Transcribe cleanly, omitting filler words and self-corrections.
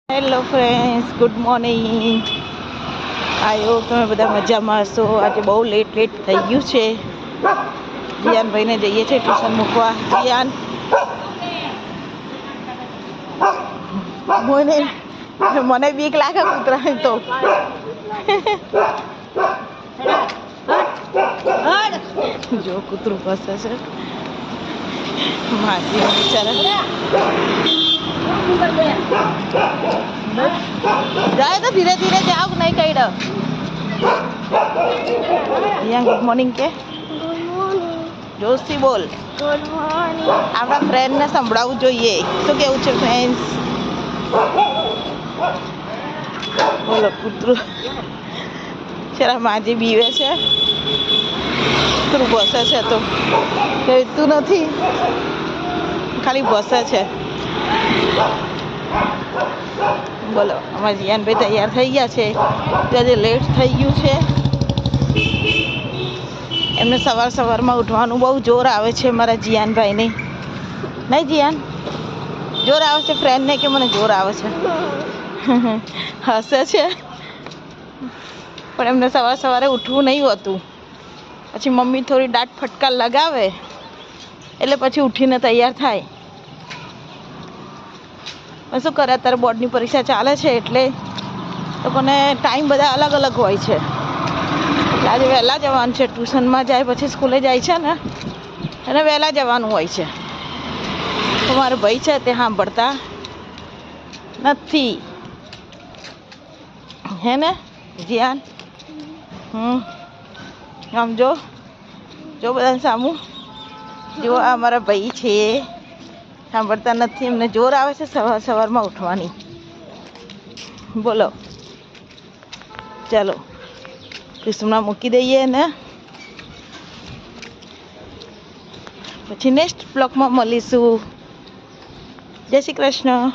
Hello friends, good morning. આયો તમે બધા મજામાં હશો. આજે બહુ લેટ થઈ ગયું છે. જીયાનભાઈને જઈએ છીએ ટ્યુશન મૂકવા. જીયાન મને બીક લાગે કૂતરાની તો. જો કૂતરું ફસે છે માજી બિચારા. જાય તો ધીરે ધીરે જાઓ, નહીં કઈ ડર. ગુડ મોર્નિંગ કે જોશથી બોલ. Good morning. આપણા ફ્રેન્ડને સંભળાવવું જોઈએ. શું કેવું છે ફ્રેન્ડ્સ? બોલો. કૂતરું જરા માજી બીવે છે. કૂતરું ભસે છે તો કહેતું નથી, ખાલી ભસે છે. બોલો, અમારા જીયાનભાઈ તૈયાર થઈ ગયા છે. આજે લેટ થઈ ગયું છે. એમને સવારમાં ઉઠવાનું બહુ જોર આવે છે મારા જીયાનભાઈને. નહીં જીયાન? જોર આવે છે ફ્રેન્ડને કે મને જોર આવે છે? હસે છે. પણ એમને સવારે ઉઠવું નહીં હોતું. પછી મમ્મી થોડી દાંત ફટકાર લગાવે એટલે પછી ઉઠીને તૈયાર થાય. શું કરે, અત્યારે બોર્ડની પરીક્ષા ચાલે છે એટલે લોકોને ટાઈમ બધા અલગ અલગ હોય છે. એટલે આજે વહેલા જવાનું છે. ટ્યુશનમાં જાય પછી સ્કૂલે જાય છે ને, અને વહેલા જવાનું હોય છે. તો મારો ભાઈ છે તે સાંભળતા નથી. હે ને જીયાન? આમ જો બધાને સામું જો. આ મારા ભાઈ છે, સાંભળતા નથી. એમને જોર આવે છે સવારમાં ઉઠવાની. બોલો, ચાલો ટ્યુશનમાં મૂકી દઈએ ને પછી નેક્સ્ટ બ્લોગમાં મળીશું. જય શ્રી કૃષ્ણ.